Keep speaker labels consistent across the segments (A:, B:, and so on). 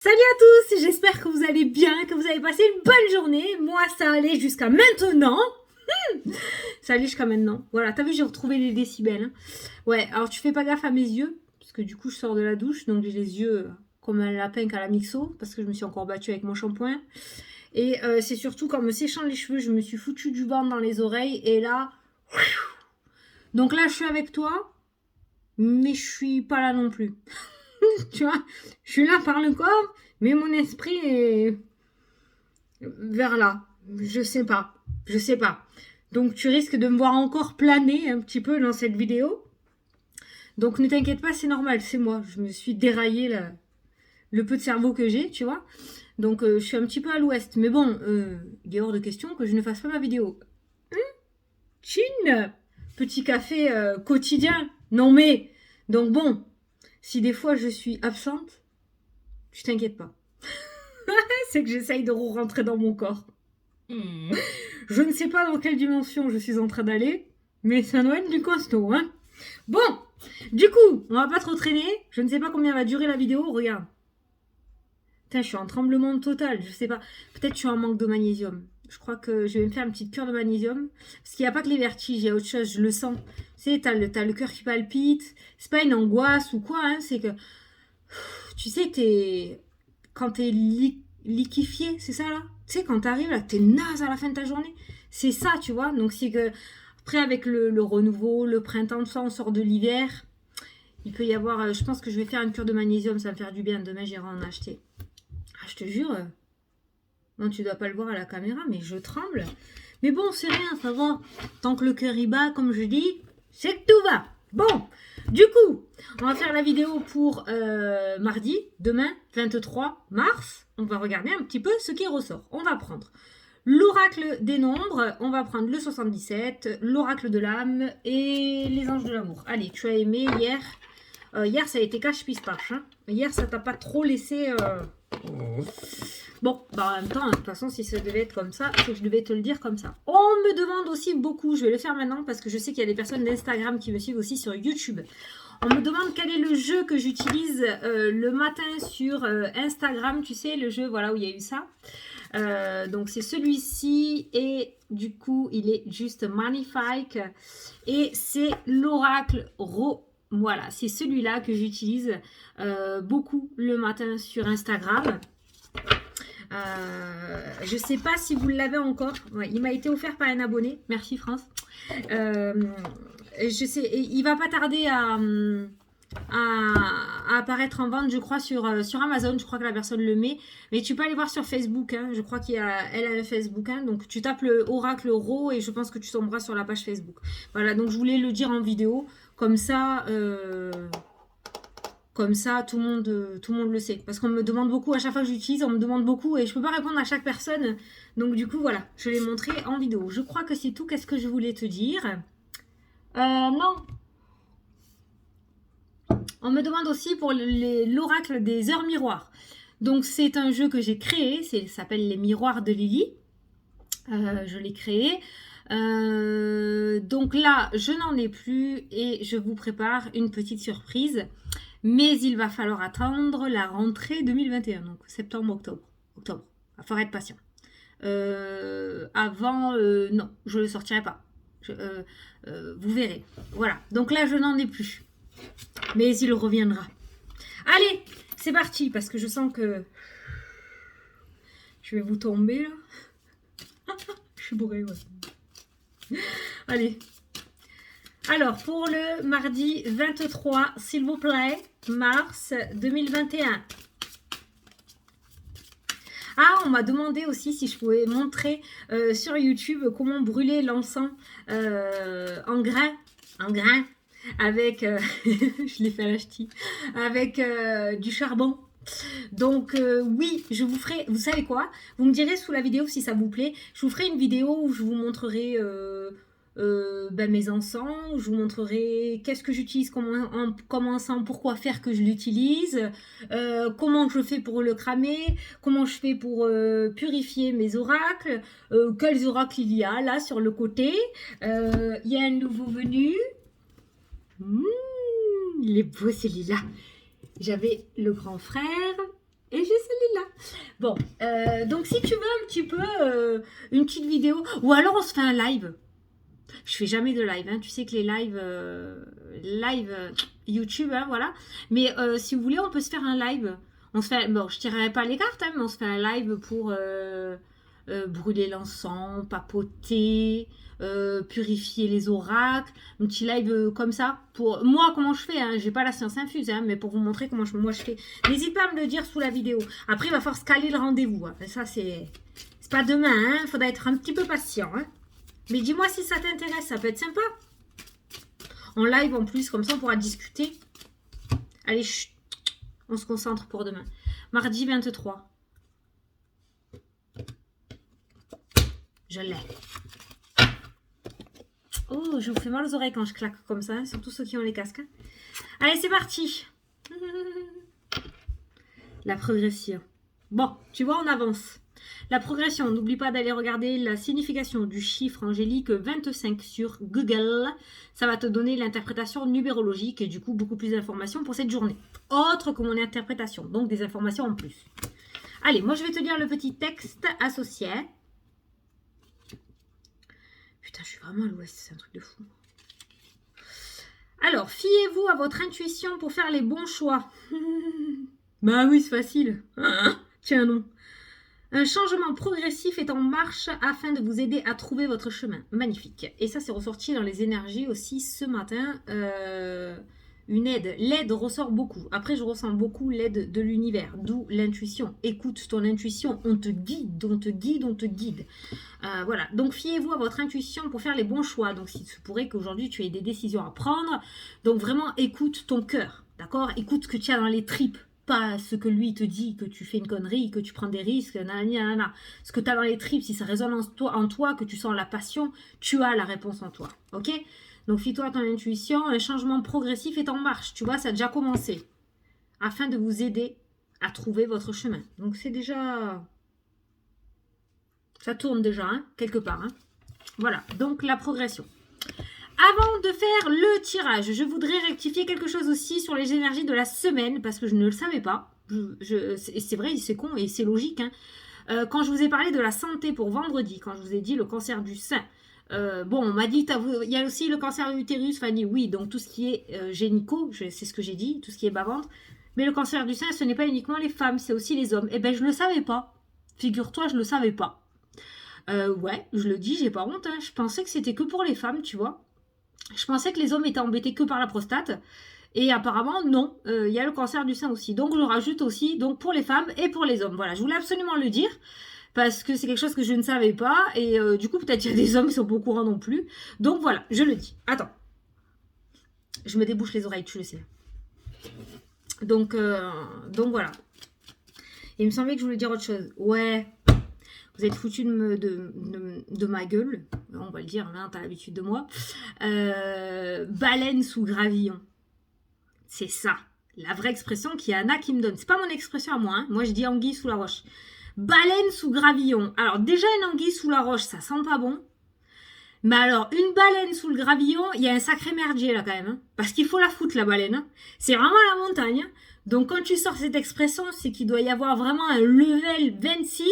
A: Salut à tous, j'espère que vous allez bien, que vous avez passé une bonne journée. Moi, ça allait jusqu'à maintenant. Ça allait jusqu'à maintenant. Voilà, t'as vu, j'ai retrouvé les décibels. Hein. Ouais, alors tu fais pas gaffe à mes yeux, parce que du coup, je sors de la douche, donc j'ai les yeux comme un lapin qu'à la mixo, parce que je me suis encore battue avec mon shampoing. Et c'est surtout qu'en me séchant les cheveux, je me suis foutu du vent dans les oreilles, et là... Donc là, je suis avec toi, mais je suis pas là non plus. Tu vois, je suis là par le corps, mais mon esprit est vers là. Je sais pas. Je sais pas. Donc tu risques de me voir encore planer un petit peu dans cette vidéo. Donc ne t'inquiète pas, c'est normal, c'est moi. Je me suis déraillé le peu de cerveau que j'ai, tu vois. Donc je suis un petit peu à l'ouest. Mais bon, il est hors de question que je ne fasse pas ma vidéo. Chin, petit café quotidien. Non mais, donc bon, si des fois je suis absente, tu t'inquiètes pas. C'est que j'essaye de rentrer dans mon corps. Je ne sais pas dans quelle dimension je suis en train d'aller, mais ça doit être du costaud, hein. Bon, du coup, on va pas trop traîner. Je ne sais pas combien va durer la vidéo. Regarde. Putain, je suis en tremblement total. Je sais pas. Peut-être que je suis en manque de magnésium. Je crois que je vais me faire une petite cure de magnésium. Parce qu'il n'y a pas que les vertiges, il y a autre chose, je le sens. Tu sais, t'as le cœur qui palpite. C'est pas une angoisse ou quoi, hein. C'est que. Tu sais, quand t'es liquéfié, c'est ça là. Tu sais, quand t'arrives là, t'es naze à la fin de ta journée. C'est ça, tu vois. Donc c'est que après avec le renouveau, le printemps, tout ça, on sort de l'hiver. Il peut y avoir, je pense que je vais faire une cure de magnésium, ça va me faire du bien. Demain j'irai en acheter. Ah, je te jure. Non, tu dois pas le voir à la caméra, mais je tremble. Mais bon, c'est rien, ça va. Tant que le cœur y bat, comme je dis, c'est que tout va. Bon, du coup, on va faire la vidéo pour mardi, demain, 23 mars. On va regarder un petit peu ce qui ressort. On va prendre l'oracle des nombres, on va prendre le 77, l'oracle de l'âme et les anges de l'amour. Allez, tu as aimé hier. Hier, ça a été cache-pistache. Hein. Hier, ça t'a pas trop laissé... Bon, bah en même temps, de toute façon, si ça devait être comme ça, c'est que je devais te le dire comme ça. On me demande aussi beaucoup, je vais le faire maintenant parce que je sais qu'il y a des personnes d'Instagram qui me suivent aussi sur YouTube. On me demande quel est le jeu que j'utilise le matin sur Instagram, tu sais, le jeu, voilà, où il y a eu ça. Donc c'est celui-ci et du coup, il est juste magnifique. Et c'est l'oracle Voilà, c'est celui-là que j'utilise beaucoup le matin sur Instagram. Je sais pas si vous l'avez encore. Ouais, il m'a été offert par un abonné. Merci France. Je sais, il va pas tarder à apparaître en vente, je crois, sur Amazon. Je crois que la personne le met. Mais tu peux aller voir sur Facebook. Hein. Je crois qu'elle a un Facebook. Hein. Donc tu tapes le Oracle Ro et je pense que tu tomberas sur la page Facebook. Voilà, donc je voulais le dire en vidéo. Comme ça... Comme ça, tout le monde le sait. Parce qu'on me demande beaucoup, à chaque fois que j'utilise, on me demande beaucoup et je peux pas répondre à chaque personne. Donc du coup, voilà, je l'ai montré en vidéo. Je crois que c'est tout. Qu'est-ce que je voulais te dire Non. On me demande aussi pour l'oracle des heures miroirs. Donc c'est un jeu que j'ai créé. Ça s'appelle les miroirs de Lily. Je l'ai créé. Donc là, je n'en ai plus et je vous prépare une petite surprise. Mais il va falloir attendre la rentrée 2021, donc septembre, octobre. Il va falloir être patient. Avant, non, je ne le sortirai pas. Vous verrez. Voilà, donc là, je n'en ai plus. Mais il reviendra. Allez, c'est parti, parce que je sens que je vais vous tomber, là. Je suis bourrée, ouais. Allez. Alors, pour le mardi 23, s'il vous plaît, mars 2021. Ah, on m'a demandé aussi si je pouvais montrer sur YouTube comment brûler l'encens en grains. Avec, je l'ai fait à l'acheti, avec du charbon. Donc oui, je vous ferai, vous savez quoi? Vous me direz sous la vidéo si ça vous plaît. Je vous ferai une vidéo où je vous montrerai mes encens, où je vous montrerai qu'est-ce que j'utilise comme encens, pourquoi faire que je l'utilise, comment je fais pour le cramer, comment je fais pour purifier mes oracles, quels oracles il y a là sur le côté. Il y a un nouveau venu. Il est beau celui-là. J'avais le grand frère, Et j'ai celui-là. Bon, donc si tu veux un petit peu une petite vidéo, ou alors on se fait un live. Je fais jamais de live, hein. Tu sais que les live YouTube, hein, voilà. Mais si vous voulez, on peut se faire un live. On se fait, bon, je tirerai pas les cartes, hein, mais on se fait un live pour brûler l'encens, papoter, purifier les oracles, un petit live comme ça. Pour moi, comment je fais, hein, j'ai pas la science infuse, hein, mais pour vous montrer comment moi je fais. N'hésite pas à me le dire sous la vidéo. Après, il va falloir se caler le rendez-vous. Hein. Ça, c'est pas demain, hein. Faudra être un petit peu patient, hein. Mais dis-moi si ça t'intéresse, ça peut être sympa. En live en plus, comme ça on pourra discuter. Allez, chut, on se concentre pour demain. Mardi 23. Je l'ai. Oh, je vous fais mal aux oreilles quand je claque comme ça, hein, surtout ceux qui ont les casques. Hein. Allez, c'est parti. La progression. Bon, tu vois, on avance. La progression, n'oublie pas d'aller regarder la signification du chiffre angélique 25 sur Google. Ça va te donner l'interprétation numérologique et du coup beaucoup plus d'informations pour cette journée. Autre que mon interprétation, donc des informations en plus. Allez, moi je vais te lire le petit texte associé. Putain, je suis vraiment à l'ouest, c'est un truc de fou. Alors, fiez-vous à votre intuition pour faire les bons choix. Bah oui, c'est facile. Tiens, non. Un changement progressif est en marche afin de vous aider à trouver votre chemin. Magnifique. Et ça, c'est ressorti dans les énergies aussi ce matin. Une aide. L'aide ressort beaucoup. Après, je ressens beaucoup l'aide de l'univers, d'où l'intuition. Écoute ton intuition. On te guide, on te guide, on te guide. Voilà. Donc, fiez-vous à votre intuition pour faire les bons choix. Donc, il se pourrait qu'aujourd'hui, tu aies des décisions à prendre. Donc, vraiment, écoute ton cœur. D'accord? Écoute ce que tu as dans les tripes. Pas ce que lui te dit, que tu fais une connerie, que tu prends des risques, nanana. Ce que tu as dans les tripes, si ça résonne en toi, que tu sens la passion, tu as la réponse en toi. Ok? Donc, fie-toi à ton intuition. Un changement progressif est en marche. Tu vois, ça a déjà commencé. Afin de vous aider à trouver votre chemin. Donc, c'est déjà... Ça tourne déjà, hein, quelque part. Hein. Voilà. Donc, la progression. Avant de faire le tirage, je voudrais rectifier quelque chose aussi sur les énergies de la semaine, parce que je ne le savais pas. C'est vrai, c'est con et c'est logique. Hein. Quand je vous ai parlé de la santé pour vendredi, quand je vous ai dit le cancer du sein, bon, on m'a dit, il y a aussi le cancer de l'utérus, Fanny, oui, donc tout ce qui est génico, c'est ce que j'ai dit, tout ce qui est bas-ventre. Mais le cancer du sein, ce n'est pas uniquement les femmes, c'est aussi les hommes. Eh ben, je ne le savais pas. Figure-toi, je ne le savais pas. Ouais, je le dis, j'ai pas honte. Hein. Je pensais que c'était que pour les femmes, tu vois. Je pensais que les hommes étaient embêtés que par la prostate. Et apparemment, non. Il y a le cancer du sein aussi. Donc, je rajoute aussi donc pour les femmes et pour les hommes. Voilà, je voulais absolument le dire. Parce que c'est quelque chose que je ne savais pas. Et du coup, peut-être il y a des hommes qui sont pas au courant non plus. Donc, voilà, je le dis. Attends. Je me débouche les oreilles, tu le sais. Donc voilà. Il me semblait que je voulais dire autre chose. Ouais. Vous êtes foutus de ma gueule. On va le dire, là, t'as l'habitude de moi. Baleine sous gravillon. C'est ça. La vraie expression qu'il y en a qui me donne. C'est pas mon expression à moi. Hein. Moi, je dis anguille sous la roche. Baleine sous gravillon. Alors, déjà, une anguille sous la roche, ça sent pas bon. Mais alors, une baleine sous le gravillon, il y a un sacré merdier là quand même. Hein. Parce qu'il faut la foutre, la baleine. Hein. C'est vraiment la montagne. Hein. Donc, quand tu sors cette expression, c'est qu'il doit y avoir vraiment un level 26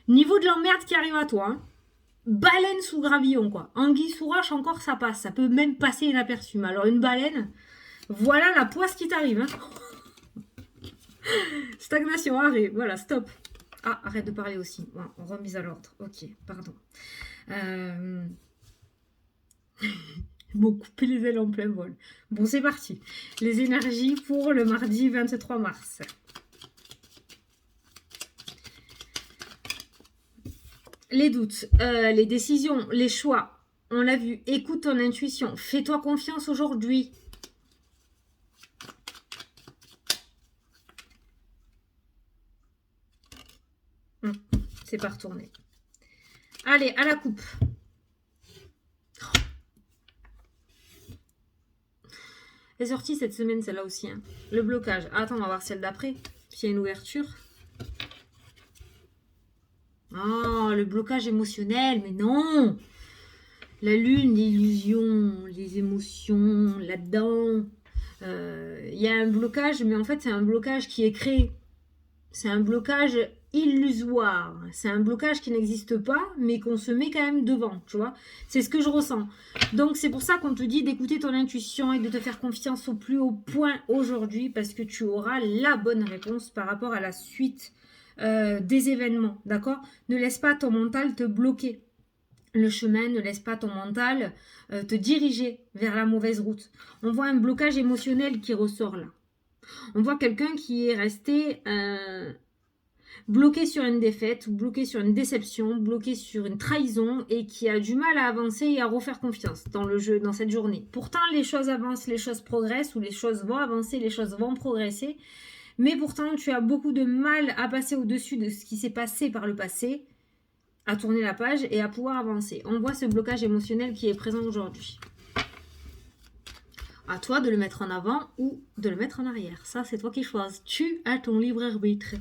A: niveau de l'emmerde qui arrive à toi. Hein. Baleine sous gravillon, quoi. Anguille sous roche, encore ça passe. Ça peut même passer inaperçu. Mais alors, une baleine, voilà la poisse qui t'arrive. Hein. Stagnation, arrêt. Voilà, stop. Ah, arrête de parler aussi. Bon, remise à l'ordre. Ok, pardon. Ils m'ont coupé les ailes en plein vol. Bon, c'est parti. Les énergies pour le mardi 23 mars. Les doutes, les décisions, les choix. On l'a vu. Écoute ton intuition. Fais-toi confiance aujourd'hui. C'est pas retourné. Allez, à la coupe. Elle est sortie cette semaine, celle-là aussi. Hein. Le blocage. Ah, attends, on va voir celle d'après. S'il y a une ouverture. Oh, le blocage émotionnel. Mais non! La lune, l'illusion, les émotions, là-dedans. Il y a un blocage, mais en fait, c'est un blocage qui est créé. C'est un blocage illusoire. C'est un blocage qui n'existe pas, mais qu'on se met quand même devant, tu vois. C'est ce que je ressens. Donc, c'est pour ça qu'on te dit d'écouter ton intuition et de te faire confiance au plus haut point aujourd'hui, parce que tu auras la bonne réponse par rapport à la suite des événements, d'accord? Ne laisse pas ton mental te bloquer le chemin, ne laisse pas ton mental te diriger vers la mauvaise route. On voit un blocage émotionnel qui ressort là. On voit quelqu'un qui est resté bloqué sur une défaite, bloqué sur une déception, bloqué sur une trahison et qui a du mal à avancer et à refaire confiance dans le jeu, dans cette journée. Pourtant, les choses avancent, les choses progressent, ou les choses vont avancer, les choses vont progresser. Mais pourtant, tu as beaucoup de mal à passer au-dessus de ce qui s'est passé par le passé, à tourner la page et à pouvoir avancer. On voit ce blocage émotionnel qui est présent aujourd'hui. À toi de le mettre en avant ou de le mettre en arrière. Ça, c'est toi qui choisis. Tu as ton libre arbitre.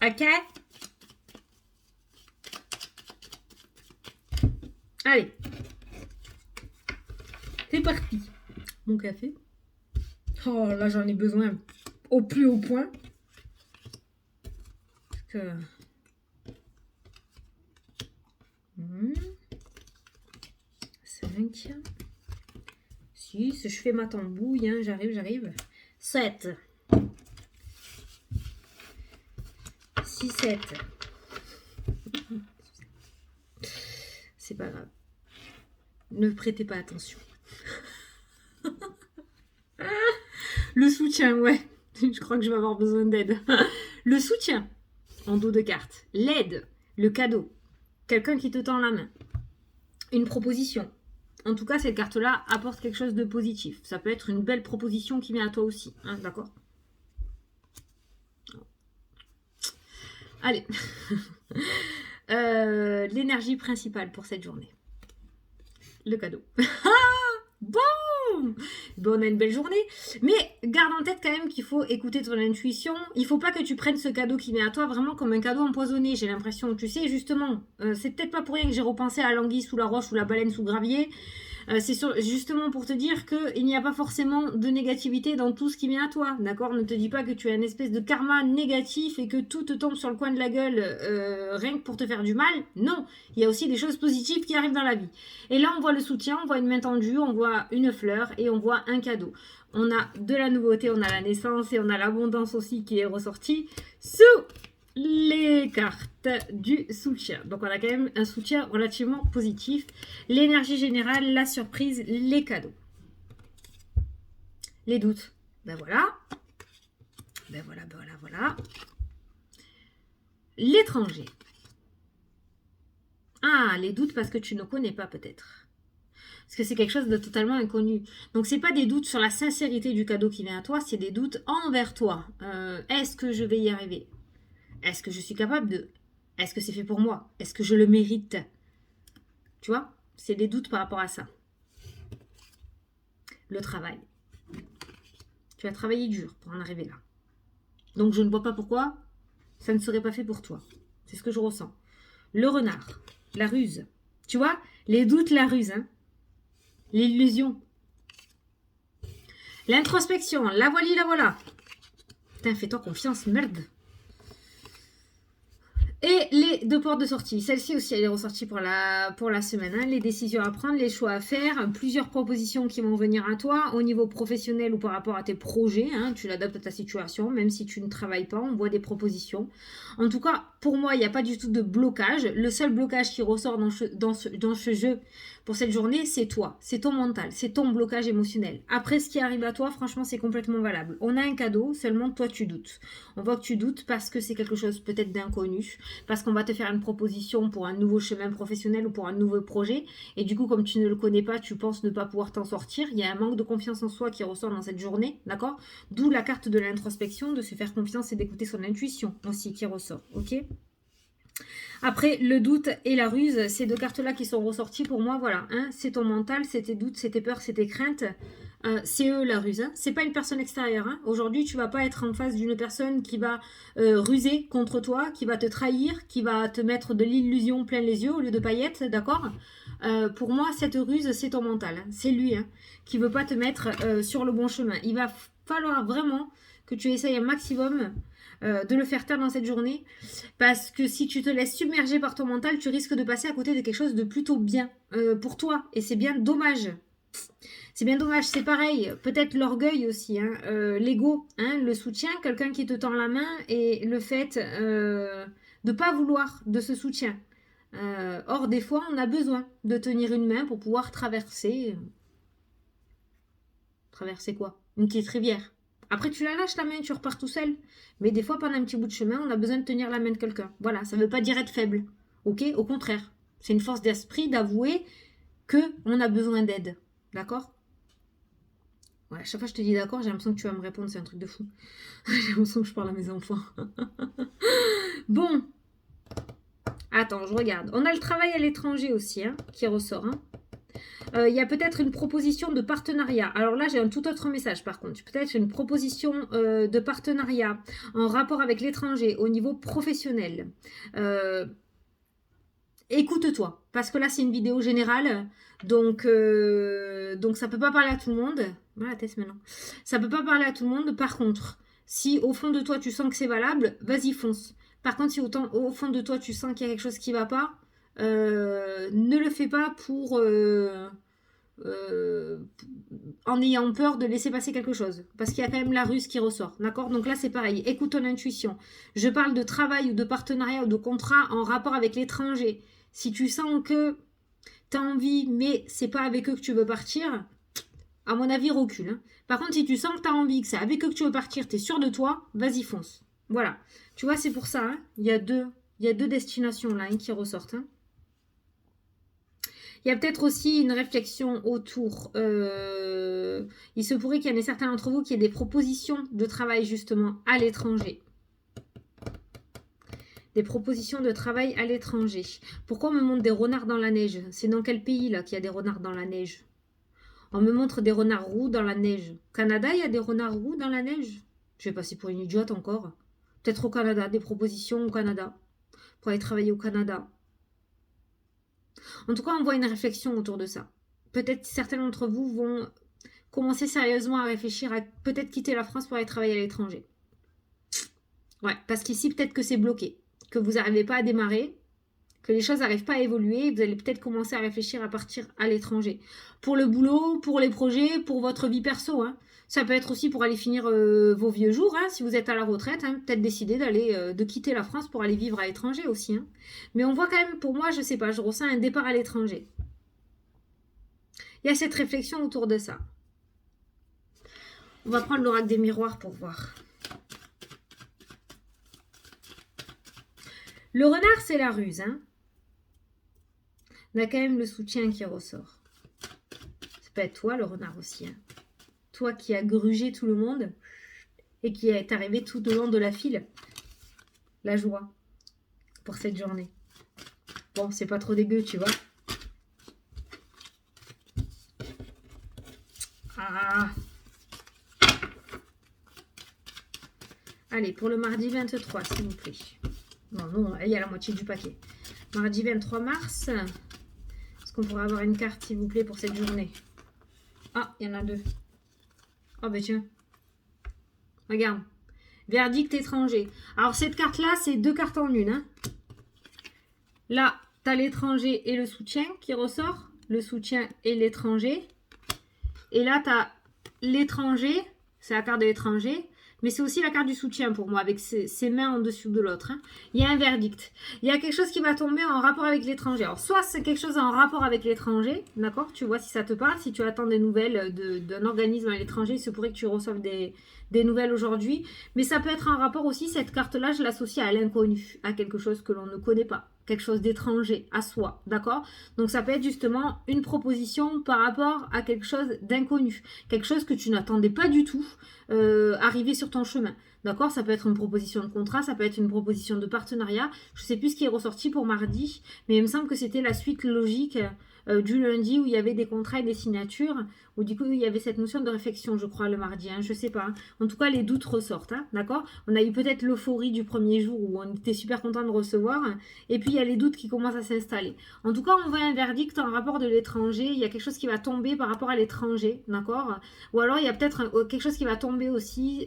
A: Ok? Allez. C'est parti. Mon café. Oh, là, j'en ai besoin au plus haut point. Parce que... 5. 6. Je fais ma tambouille. Hein. J'arrive. 7. 6, 7. C'est pas grave. Ne prêtez pas attention. Le soutien, ouais. Je crois que je vais avoir besoin d'aide. Le soutien en dos de carte. L'aide. Le cadeau. Quelqu'un qui te tend la main. Une proposition. En tout cas, cette carte-là apporte quelque chose de positif. Ça peut être une belle proposition qui vient à toi aussi. Hein, d'accord ? Allez. L'énergie principale pour cette journée. Le cadeau. Bon, on a une belle journée. Mais garde en tête quand même qu'il faut écouter ton intuition. Il faut pas que tu prennes ce cadeau qui vient à toi vraiment comme un cadeau empoisonné. J'ai l'impression, tu sais, justement, c'est peut-être pas pour rien que j'ai repensé à l'anguille sous la roche ou la baleine sous gravier. C'est justement pour te dire qu'il n'y a pas forcément de négativité dans tout ce qui vient à toi, d'accord? Ne te dis pas que tu as une espèce de karma négatif et que tout te tombe sur le coin de la gueule rien que pour te faire du mal. Non, il y a aussi des choses positives qui arrivent dans la vie. Et là, on voit le soutien, on voit une main tendue, on voit une fleur et on voit un cadeau. On a de la nouveauté, on a la naissance et on a l'abondance aussi qui est ressortie sous les cartes du soutien. Donc on a quand même un soutien relativement positif. L'énergie générale, la surprise, les cadeaux. Les doutes. Ben voilà. L'étranger. Ah, les doutes parce que tu ne connais pas peut-être. Parce que c'est quelque chose de totalement inconnu. Donc c'est pas des doutes sur la sincérité du cadeau qui vient à toi, c'est des doutes envers toi. Est-ce que je vais y arriver ? Est-ce que je suis capable de... Est-ce que c'est fait pour moi? Est-ce que je le mérite? Tu vois? C'est des doutes par rapport à ça. Le travail. Tu as travaillé dur pour en arriver là. Donc je ne vois pas pourquoi ça ne serait pas fait pour toi. C'est ce que je ressens. Le renard. La ruse. Tu vois? Les doutes, la ruse. Hein? L'illusion. L'introspection. La voilà. Putain, fais-toi confiance, merde. Et les 2 portes de sortie. Celle-ci aussi, elle est ressortie pour la semaine. Hein. Les décisions à prendre, les choix à faire, plusieurs propositions qui vont venir à toi au niveau professionnel ou par rapport à tes projets. Hein. Tu l'adaptes à ta situation, même si tu ne travailles pas, on voit des propositions. En tout cas, pour moi, il n'y a pas du tout de blocage. Le seul blocage qui ressort dans ce jeu pour cette journée, c'est toi. C'est ton mental, c'est ton blocage émotionnel. Après, ce qui arrive à toi, franchement, c'est complètement valable. On a un cadeau, seulement toi, tu doutes. On voit que tu doutes parce que c'est quelque chose peut-être d'inconnu. Parce qu'on va te faire une proposition pour un nouveau chemin professionnel ou pour un nouveau projet. Et du coup, comme tu ne le connais pas, tu penses ne pas pouvoir t'en sortir. Il y a un manque de confiance en soi qui ressort dans cette journée, d'accord? D'où la carte de l'introspection, de se faire confiance et d'écouter son intuition aussi qui ressort, ok? Après, le doute et la ruse, ces 2 cartes-là qui sont ressorties pour moi, voilà. Hein, c'est ton mental, c'est tes doutes, c'est tes peurs, c'est tes craintes. C'est eux la ruse. Hein. C'est pas une personne extérieure. Hein. Aujourd'hui, tu vas pas être en face d'une personne qui va ruser contre toi, qui va te trahir, qui va te mettre de l'illusion plein les yeux au lieu de paillettes, d'accord? Pour moi, cette ruse, c'est ton mental. Hein. C'est lui hein, qui veut pas te mettre sur le bon chemin. Il va falloir vraiment que tu essayes un maximum de le faire taire dans cette journée. Parce que si tu te laisses submerger par ton mental, tu risques de passer à côté de quelque chose de plutôt bien pour toi. Et c'est bien dommage. C'est bien dommage, c'est pareil. Peut-être l'orgueil aussi, hein, l'ego, hein, le soutien, quelqu'un qui te tend la main et le fait de ne pas vouloir de ce soutien. Or, des fois, on a besoin de tenir une main pour pouvoir traverser. Traverser quoi? Une petite rivière. Après, tu la lâches la main, tu repars tout seul. Mais des fois, pendant un petit bout de chemin, on a besoin de tenir la main de quelqu'un. Voilà, ça ne veut pas dire être faible. Ok? Au contraire. C'est une force d'esprit d'avouer qu'on a besoin d'aide. D'accord? Ouais, à chaque fois que je te dis d'accord, j'ai l'impression que tu vas me répondre, c'est un truc de fou. J'ai l'impression que je parle à mes enfants. Bon. Attends, je regarde. On a le travail à l'étranger aussi, hein, qui ressort. Hein. Il y a peut-être une proposition de partenariat. Alors là, j'ai un tout autre message par contre. Peut-être une proposition de partenariat en rapport avec l'étranger au niveau professionnel. Écoute-toi, parce que là, c'est une vidéo générale. Donc ça ne peut pas parler à tout le monde. Voilà la tête maintenant. Ça ne peut pas parler à tout le monde. Par contre, si au fond de toi, tu sens que c'est valable, vas-y, fonce. Par contre, si au fond de toi, tu sens qu'il y a quelque chose qui ne va pas, ne le fais pas en ayant peur de laisser passer quelque chose. Parce qu'il y a quand même la ruse qui ressort. D'accord? Donc là, c'est pareil. Écoute ton intuition. Je parle de travail ou de partenariat ou de contrat en rapport avec l'étranger. Si tu sens que tu as envie, mais c'est pas avec eux que tu veux partir, à mon avis, recule. Hein. Par contre, si tu sens que tu as envie, que c'est avec eux que tu veux partir, tu es sûr de toi, vas-y, fonce. Voilà. Tu vois, c'est pour ça. Hein. Il y a deux destinations là qui ressortent. Hein. Il y a peut-être aussi une réflexion autour. Il se pourrait qu'il y en ait certains d'entre vous qui aient des propositions de travail justement à l'étranger. Des propositions de travail à l'étranger. Pourquoi on me montre des renards dans la neige? C'est dans quel pays là qu'il y a des renards dans la neige? On me montre des renards roux dans la neige. Au Canada, il y a des renards roux dans la neige? Je vais passer pour une idiote encore. Peut-être au Canada, des propositions au Canada. Pour aller travailler au Canada. En tout cas, on voit une réflexion autour de ça. Peut-être certains d'entre vous vont commencer sérieusement à réfléchir à peut-être quitter la France pour aller travailler à l'étranger. Ouais, parce qu'ici, peut-être que c'est bloqué. Que vous n'arrivez pas à démarrer. Que les choses n'arrivent pas à évoluer. Vous allez peut-être commencer à réfléchir à partir à l'étranger. Pour le boulot, pour les projets, pour votre vie perso. Hein. Ça peut être aussi pour aller finir vos vieux jours, hein, si vous êtes à la retraite, hein, peut-être décider de quitter la France pour aller vivre à l'étranger aussi. Hein. Mais on voit quand même, pour moi, je sais pas, je ressens un départ à l'étranger. Il y a cette réflexion autour de ça. On va prendre l'oracle des miroirs pour voir. Le renard, c'est la ruse. Hein. On a quand même le soutien qui ressort. Ça peut être toi, le renard aussi. Hein. Toi qui as grugé tout le monde et qui est arrivé tout au long de la file. La joie pour cette journée. Bon, c'est pas trop dégueu, tu vois. Ah. Allez, pour le mardi 23, s'il vous plaît. Non, il y a la moitié du paquet. Mardi 23 mars. Est-ce qu'on pourrait avoir une carte, s'il vous plaît, pour cette journée? Ah, il y en a deux. Oh ben tiens. Regarde. Verdict étranger. Alors cette carte-là, c'est deux cartes en une. Hein. Là, tu as l'étranger et le soutien qui ressort. Le soutien et l'étranger. Et là, tu as l'étranger. C'est la carte de l'étranger. Mais c'est aussi la carte du soutien pour moi, avec ses mains en dessous de l'autre. Hein. Il y a un verdict. Il y a quelque chose qui va tomber en rapport avec l'étranger. Alors, soit c'est quelque chose en rapport avec l'étranger, d'accord? Tu vois si ça te parle, si tu attends des nouvelles d'un organisme à l'étranger, il se pourrait que tu reçoives des nouvelles aujourd'hui. Mais ça peut être en rapport aussi, cette carte-là, je l'associe à l'inconnu, à quelque chose que l'on ne connaît pas. Quelque chose d'étranger à soi, d'accord? Donc ça peut être justement une proposition par rapport à quelque chose d'inconnu, quelque chose que tu n'attendais pas du tout arriver sur ton chemin, d'accord? Ça peut être une proposition de contrat, ça peut être une proposition de partenariat, je ne sais plus ce qui est ressorti pour mardi, mais il me semble que c'était la suite logique du lundi où il y avait des contrats et des signatures, où du coup il y avait cette notion de réflexion, je crois, le mardi, hein, je sais pas. Hein. En tout cas, les doutes ressortent, hein, d'accord? On a eu peut-être l'euphorie du premier jour où on était super content de recevoir, et puis il y a les doutes qui commencent à s'installer. En tout cas, on voit un verdict en rapport de l'étranger, il y a quelque chose qui va tomber par rapport à l'étranger, d'accord? Ou alors il y a peut-être quelque chose qui va tomber aussi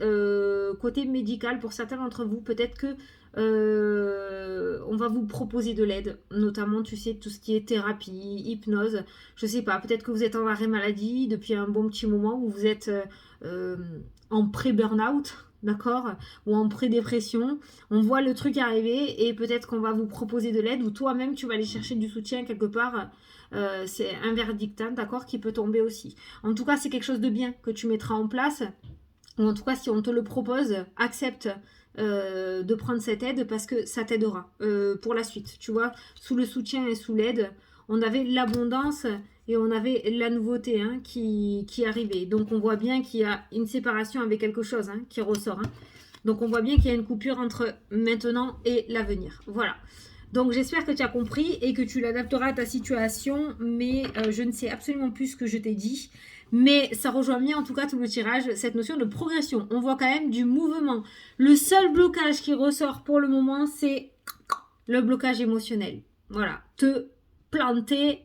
A: côté médical pour certains d'entre vous, peut-être que on va vous proposer de l'aide, notamment, tu sais, tout ce qui est thérapie, hypnose, je sais pas, peut-être que vous êtes en arrêt maladie depuis un bon petit moment, où vous êtes en pré-burnout, d'accord, ou en pré-dépression, on voit le truc arriver et peut-être qu'on va vous proposer de l'aide, ou toi-même tu vas aller chercher du soutien quelque part. C'est un verdict, hein, d'accord, qui peut tomber aussi. En tout cas, c'est quelque chose de bien que tu mettras en place, ou en tout cas, si on te le propose, accepte de prendre cette aide parce que ça t'aidera pour la suite. Tu vois, sous le soutien et sous l'aide, on avait l'abondance et on avait la nouveauté, hein, qui arrivait. Donc on voit bien qu'il y a une séparation avec quelque chose, hein, qui ressort. Hein. Donc on voit bien qu'il y a une coupure entre maintenant et l'avenir. Voilà. Donc j'espère que tu as compris et que tu l'adapteras à ta situation, mais je ne sais absolument plus ce que je t'ai dit. Mais ça rejoint bien en tout cas tout le tirage, cette notion de progression. On voit quand même du mouvement. Le seul blocage qui ressort pour le moment, c'est le blocage émotionnel. Voilà, te planter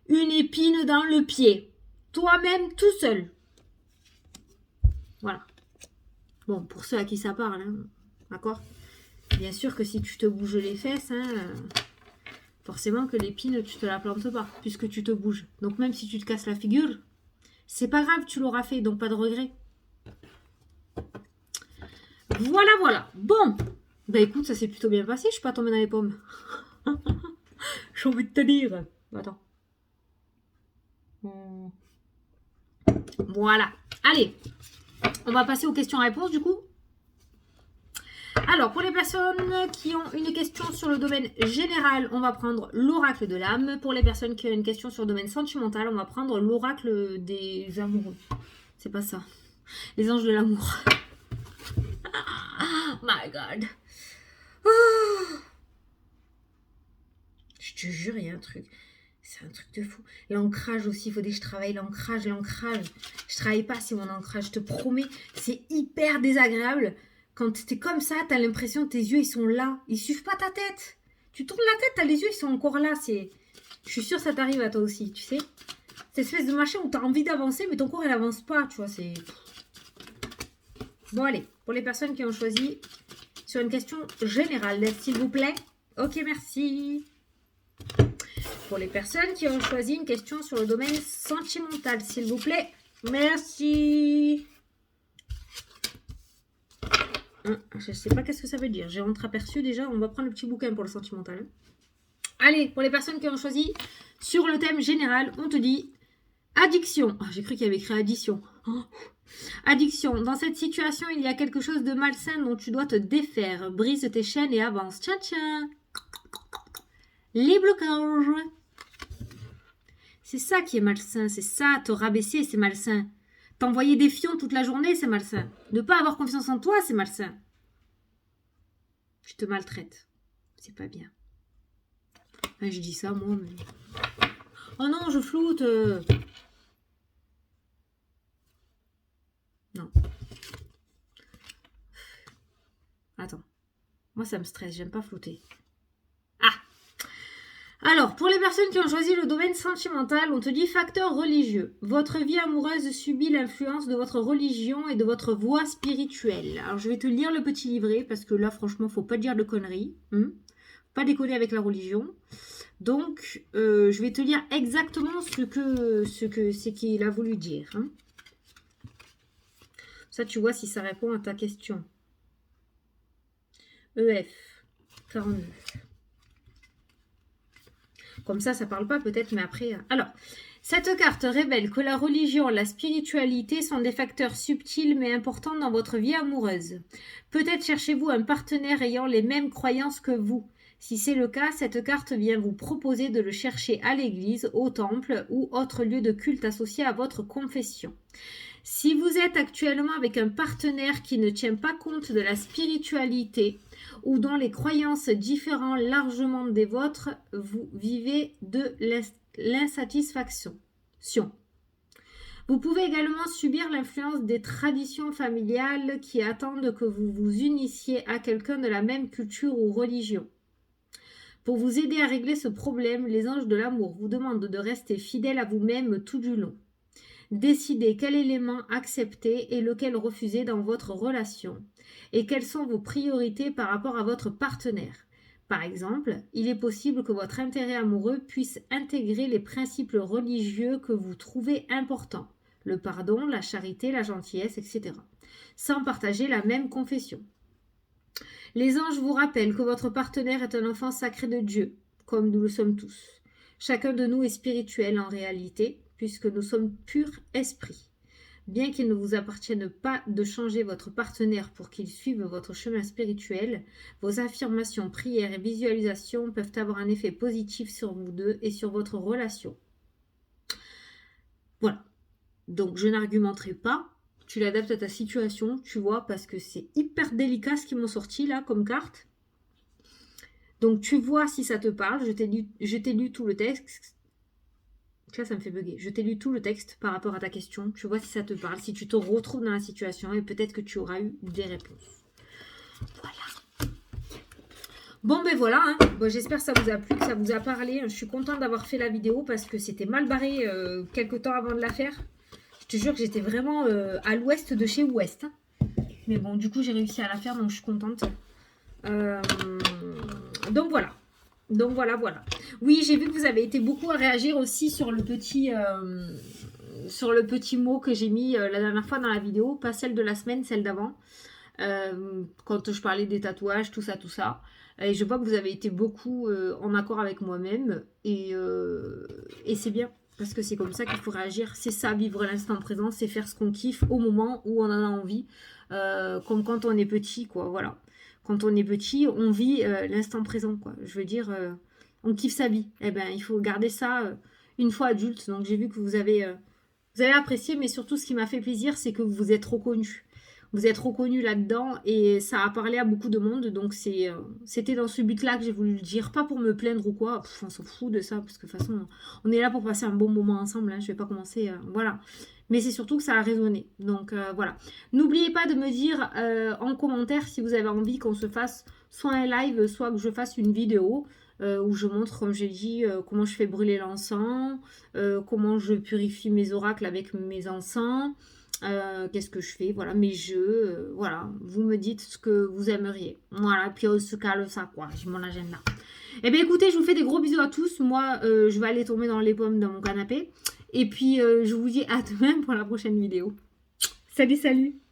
A: une épine dans le pied. Toi-même tout seul. Voilà. Bon, pour ceux à qui ça parle, hein, d'accord ? Bien sûr que si tu te bouges les fesses, hein, forcément que l'épine, tu te la plantes pas, puisque tu te bouges. Donc même si tu te casses la figure, c'est pas grave, tu l'auras fait, donc pas de regret. Voilà, voilà. Bon, bah écoute, ça s'est plutôt bien passé, je suis pas tombée dans les pommes. J'ai envie de te dire. Attends. Voilà. Allez, on va passer aux questions-réponses du coup. Alors, pour les personnes qui ont une question sur le domaine général, on va prendre l'oracle de l'âme. Pour les personnes qui ont une question sur le domaine sentimental, on va prendre l'oracle des amoureux. C'est pas ça. Les anges de l'amour. Oh my God. Oh. Je te jure, il y a un truc. C'est un truc de fou. L'ancrage aussi, il faut que je travaille l'ancrage. Je travaille pas, c'est mon ancrage, je te promets. C'est hyper désagréable. Quand t'es comme ça, t'as l'impression que tes yeux, ils sont là. Ils suivent pas ta tête. Tu tournes la tête, t'as les yeux, ils sont encore là. Je suis sûre que ça t'arrive à toi aussi, tu sais. Cette espèce de machin où t'as envie d'avancer, mais ton corps, il avance pas, tu vois. C'est... Bon, allez. Pour les personnes qui ont choisi sur une question générale, s'il vous plaît. Ok, merci. Pour les personnes qui ont choisi une question sur le domaine sentimental, s'il vous plaît. Merci. Je ne sais pas qu'est-ce que ça veut dire. J'ai entreaperçu déjà. On va prendre le petit bouquin pour le sentimental. Allez, pour les personnes qui ont choisi sur le thème général, on te dit addiction. Oh, j'ai cru qu'il y avait écrit addition. Oh. Addiction. Dans cette situation, il y a quelque chose de malsain dont tu dois te défaire. Brise tes chaînes et avance. Tiens, tiens. Les blocages. C'est ça qui est malsain. C'est ça, te rabaisser, c'est malsain. T'envoyer des fions toute la journée, c'est malsain. Ne pas avoir confiance en toi, c'est malsain. Tu te maltraites. C'est pas bien. Enfin, je dis ça, moi, mais... Oh non, je floute. Non. Attends. Moi, ça me stresse. J'aime pas flouter. Alors, pour les personnes qui ont choisi le domaine sentimental, on te dit facteur religieux. Votre vie amoureuse subit l'influence de votre religion et de votre voie spirituelle. Alors, je vais te lire le petit livret parce que là, franchement, faut pas dire de conneries. Pas déconner avec la religion. Donc, je vais te lire exactement ce qu'il a voulu dire. Hein. Ça, tu vois si ça répond à ta question. EF 49. Comme ça parle pas peut-être, mais après... Alors, cette carte révèle que la religion, la spiritualité sont des facteurs subtils mais importants dans votre vie amoureuse. Peut-être cherchez-vous un partenaire ayant les mêmes croyances que vous. Si c'est le cas, cette carte vient vous proposer de le chercher à l'église, au temple ou autre lieu de culte associé à votre confession. Si vous êtes actuellement avec un partenaire qui ne tient pas compte de la spiritualité ou dont les croyances diffèrent largement des vôtres, vous vivez de l'insatisfaction. Vous pouvez également subir l'influence des traditions familiales qui attendent que vous vous unissiez à quelqu'un de la même culture ou religion. Pour vous aider à régler ce problème, les anges de l'amour vous demandent de rester fidèle à vous-même tout du long. Décidez quel élément accepter et lequel refuser dans votre relation et quelles sont vos priorités par rapport à votre partenaire. Par exemple, il est possible que votre intérêt amoureux puisse intégrer les principes religieux que vous trouvez importants, le pardon, la charité, la gentillesse, etc., sans partager la même confession. Les anges vous rappellent que votre partenaire est un enfant sacré de Dieu, comme nous le sommes tous. Chacun de nous est spirituel en réalité, puisque nous sommes pur esprit. Bien qu'il ne vous appartienne pas de changer votre partenaire pour qu'il suive votre chemin spirituel, vos affirmations, prières et visualisations peuvent avoir un effet positif sur vous deux et sur votre relation. Voilà. Donc je n'argumenterai pas. Tu l'adaptes à ta situation, tu vois, parce que c'est hyper délicat ce qu'ils m'ont sorti là comme carte. Donc tu vois si ça te parle. Je t'ai lu tout le texte. Là, ça me fait bugger. Je t'ai lu tout le texte par rapport à ta question. Tu vois si ça te parle, si tu te retrouves dans la situation et peut-être que tu auras eu des réponses. Voilà. Bon, ben voilà. Hein. Bon, j'espère que ça vous a plu, que ça vous a parlé. Je suis contente d'avoir fait la vidéo parce que c'était mal barré quelques temps avant de la faire. Je te jure que j'étais vraiment à l'ouest de chez Ouest. Hein. Mais bon, du coup, j'ai réussi à la faire, donc je suis contente. Donc voilà. Donc voilà. Oui, j'ai vu que vous avez été beaucoup à réagir aussi sur le petit mot que j'ai mis la dernière fois dans la vidéo. Pas celle de la semaine, celle d'avant. Quand je parlais des tatouages, tout ça. Et je vois que vous avez été beaucoup en accord avec moi-même. Et c'est bien. Parce que c'est comme ça qu'il faut réagir. C'est ça, vivre l'instant présent. C'est faire ce qu'on kiffe au moment où on en a envie. Comme quand on est petit, quoi. Voilà. Quand on est petit, on vit l'instant présent, quoi. Je veux dire, on kiffe sa vie. Eh ben, il faut garder ça une fois adulte. Donc, j'ai vu que vous avez apprécié. Mais surtout, ce qui m'a fait plaisir, c'est que vous vous êtes reconnus. Vous êtes reconnus là-dedans et ça a parlé à beaucoup de monde. Donc, c'était dans ce but-là que j'ai voulu le dire. Pas pour me plaindre ou quoi. On s'en fout de ça parce que de toute façon, on est là pour passer un bon moment ensemble. Hein. Je vais pas commencer... voilà. Mais c'est surtout que ça a résonné. Donc, voilà. N'oubliez pas de me dire en commentaire si vous avez envie qu'on se fasse soit un live, soit que je fasse une vidéo où je montre, comme j'ai dit, comment je fais brûler l'encens, comment je purifie mes oracles avec mes encens, qu'est-ce que je fais, voilà, mes jeux, voilà, vous me dites ce que vous aimeriez, voilà, puis on se cale ça, quoi, j'ai mon agenda. Eh bien, écoutez, je vous fais des gros bisous à tous, moi, je vais aller tomber dans les pommes dans mon canapé, et puis je vous dis à demain pour la prochaine vidéo. Salut, salut!